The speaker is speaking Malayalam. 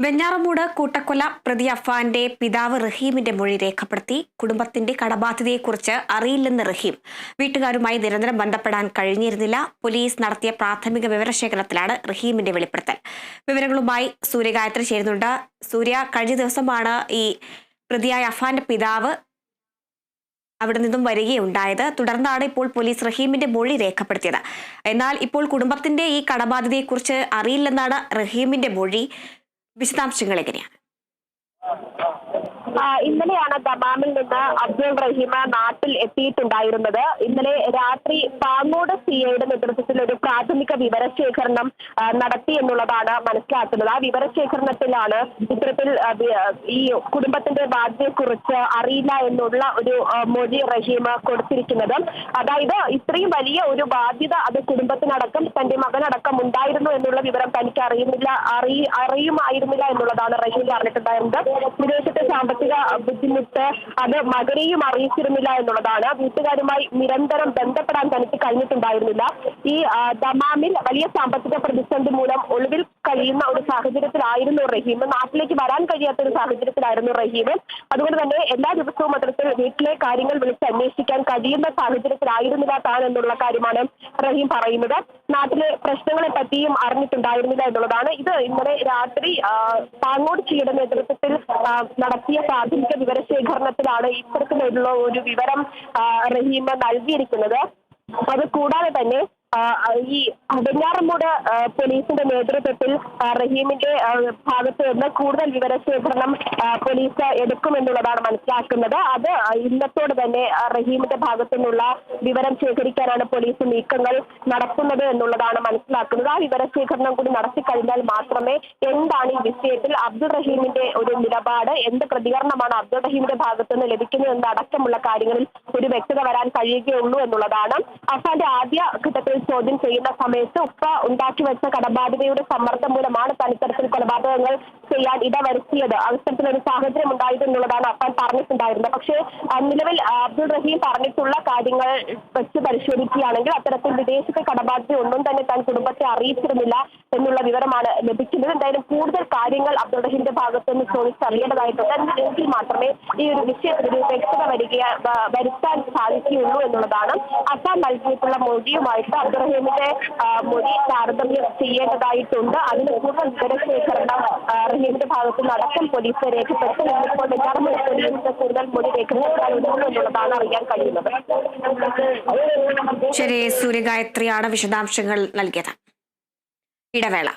വെഞ്ഞാറമൂട് കൂട്ടക്കൊല പ്രതി അഫാന്റെ പിതാവ് റഹീമിന്റെ മൊഴി രേഖപ്പെടുത്തി. കുടുംബത്തിന്റെ കടബാധ്യതയെക്കുറിച്ച് അറിയില്ലെന്ന് റഹീം. വീട്ടുകാരുമായി നിരന്തരം ബന്ധപ്പെടാൻ കഴിഞ്ഞിരുന്നില്ല. പോലീസ് നടത്തിയ പ്രാഥമിക വിവരശേഖരണത്തിലാണ് റഹീമിന്റെ വെളിപ്പെടുത്തൽ. വിവരങ്ങളുമായി സൂര്യഗായത്രി ചേരുന്നുണ്ട്. സൂര്യ, കഴിഞ്ഞ ദിവസമാണ് ഈ പ്രതിയായ അഫാന്റെ പിതാവ് അവിടെ നിന്നും വരികയുണ്ടായത്. തുടർന്നാണ് ഇപ്പോൾ പോലീസ് റഹീമിന്റെ മൊഴി രേഖപ്പെടുത്തിയത്. എന്നാൽ ഇപ്പോൾ കുടുംബത്തിന്റെ ഈ കടബാധ്യതയെക്കുറിച്ച് അറിയില്ലെന്നാണ് റഹീമിന്റെ മൊഴി. വിശദാംശങ്ങൾ എങ്ങനെയാണ്? ഇന്നലെയാണ് ദമാമിൽ നിന്ന് അബ്ദുൾ റഹീം നാട്ടിൽ എത്തിയിട്ടുണ്ടായിരുന്നത്. ഇന്നലെ രാത്രി പാങ്ങോട് സിഐയുടെ നേതൃത്വത്തിൽ ഒരു പ്രാഥമിക വിവരശേഖരണം നടത്തി എന്നുള്ളതാണ് മനസ്സിലാക്കുന്നത്. ആ വിവരശേഖരണത്തിലാണ് ഇത്തരത്തിൽ ഈ കുടുംബത്തിന്റെ ബാധ്യതയെക്കുറിച്ച് അറിയില്ല എന്നുള്ള ഒരു മൊഴി റഹീം കൊടുത്തിരിക്കുന്നത്. അതായത് ഇത്രയും വലിയ ഒരു ബാധ്യത അത് കുടുംബത്തിനടക്കം തന്റെ മകനടക്കം ഉണ്ടായിരുന്നു എന്നുള്ള വിവരം തനിക്ക് അറിയുമായിരുന്നില്ല എന്നുള്ളതാണ് റഹീം പറഞ്ഞിട്ടുണ്ടായിരുന്നത്. വിദേശത്തെ സാമ്പത്തിക ബുദ്ധിമുട്ട് അത് മകനെയും അറിയിച്ചിരുന്നില്ല എന്നുള്ളതാണ്. വീട്ടുകാരുമായി നിരന്തരം ബന്ധപ്പെടാൻ തനിക്ക് കഴിഞ്ഞിട്ടുണ്ടായിരുന്നില്ല. ഈ ദമാമിൽ വലിയ സാമ്പത്തിക പ്രതിസന്ധി മൂലം ഒളിവിൽ കഴിയുന്ന ഒരു സാഹചര്യത്തിലായിരുന്നു റഹീം. നാട്ടിലേക്ക് വരാൻ കഴിയാത്ത ഒരു സാഹചര്യത്തിലായിരുന്നു റഹീം. അതുകൊണ്ട് തന്നെ എല്ലാ ദിവസവും അത്തരത്തിൽ വീട്ടിലെ കാര്യങ്ങൾ വിളിച്ച് അന്വേഷിക്കാൻ കഴിയുന്ന സാഹചര്യത്തിലായിരുന്നില്ല താൻ എന്നുള്ള കാര്യമാണ് റഹീം പറയുന്നത്. നാട്ടിലെ പ്രശ്നങ്ങളെ പറ്റിയും അറിഞ്ഞിട്ടുണ്ടായിരുന്നില്ല എന്നുള്ളതാണ്. ഇത് ഇന്നലെ രാത്രി പാങ്ങോട് സിയുടെ നേതൃത്വത്തിൽ നടത്തിയ പ്രാഥമിക വിവരശേഖരണത്തിലാണ് ഇത്തരത്തിലുള്ള ഒരു വിവരം റഹീം നൽകിയിരിക്കുന്നത്. അത് കൂടാതെ തന്നെ ഈ വെഞ്ഞാറമൂട് പോലീസിന്റെ നേതൃത്വത്തിൽ റഹീമിന്റെ ഭാഗത്ത് നിന്ന് കൂടുതൽ വിവരശേഖരണം പോലീസ് എടുക്കുമെന്നുള്ളതാണ് മനസ്സിലാക്കുന്നത്. അത് ഇന്നത്തോടെ തന്നെ റഹീമിന്റെ ഭാഗത്തു നിന്നുള്ള വിവരം ശേഖരിക്കാനാണ് പോലീസ് നീക്കങ്ങൾ നടത്തുന്നത് എന്നുള്ളതാണ് മനസ്സിലാക്കുന്നത്. ആ വിവരശേഖരണം കൂടി നടത്തിക്കഴിഞ്ഞാൽ മാത്രമേ എന്താണ് ഈ വിഷയത്തിൽ അബ്ദുൾ റഹീമിന്റെ ഒരു നിലപാട്, എന്ത് പ്രതികരണമാണ് അബ്ദുൾ റഹീമിന്റെ ഭാഗത്തു നിന്ന് ലഭിക്കുന്നത് എന്നടക്കമുള്ള കാര്യങ്ങളിൽ ഒരു വ്യക്തത വരാൻ കഴിയുകയുള്ളൂ എന്നുള്ളതാണ്. അഫാന്റെ ആദ്യ ഘട്ടത്തിൽ ചോദ്യം ചെയ്യുന്ന സമയത്ത് ഉപ്പ ഉണ്ടാക്കി വെച്ച കടബാധ്യതയുടെ സമ്മർദ്ദം മൂലമാണ് താൻ ഇത്തരത്തിൽ കൊലപാതകങ്ങൾ ചെയ്യാൻ ഇടവരുത്തിയത്, അത്തരത്തിലൊരു സാഹചര്യം ഉണ്ടായത് എന്നുള്ളതാണ് അഫാൻ പറഞ്ഞിട്ടുണ്ടായിരുന്നത്. പക്ഷേ നിലവിൽ അബ്ദുൾ റഹീം പറഞ്ഞിട്ടുള്ള കാര്യങ്ങൾ വെച്ച് പരിശോധിക്കുകയാണെങ്കിൽ അത്തരത്തിൽ വിദേശത്തെ കടബാധ്യത ഒന്നും തന്നെ താൻ കുടുംബത്തെ അറിയിച്ചിരുന്നില്ല എന്നുള്ള വിവരമാണ് ലഭിക്കുന്നത്. എന്തായാലും കൂടുതൽ കാര്യങ്ങൾ അബ്ദുൾ റഹീമിന്റെ ഭാഗത്ത് നിന്ന് ചോദിച്ചറിയേണ്ടതായിട്ടുണ്ട്. എങ്കിൽ മാത്രമേ ഈ ഒരു വിഷയത്തിൽ ഒരു വ്യക്തത വരുത്താൻ സാധിക്കുകയുള്ളൂ എന്നുള്ളതാണ്. അഫാൻ നൽകിയിട്ടുള്ള മൊഴിയുമായിട്ട് അബ്ദുൾ റഹീമിന്റെ മൊഴി താരതമ്യം ചെയ്യേണ്ടതായിട്ടുണ്ട്. അതിന് കൂടുതൽ വിവരശേഖരണം റഹീമിന്റെ ഭാഗത്ത് നടക്കം പോലീസ് രേഖപ്പെടുത്തി. ഇപ്പോൾ വെഞ്ഞാറമൂട് പോലീസിന്റെ കൂടുതൽ മൊഴി രേഖപ്പെടുത്താനുള്ളൂ എന്നുള്ളതാണ് അറിയാൻ കഴിയുന്നത്. ശരി, സൂര്യഗായത്രിയാണ് വിശദാംശങ്ങൾ നൽകിയത്. ഇടവേള.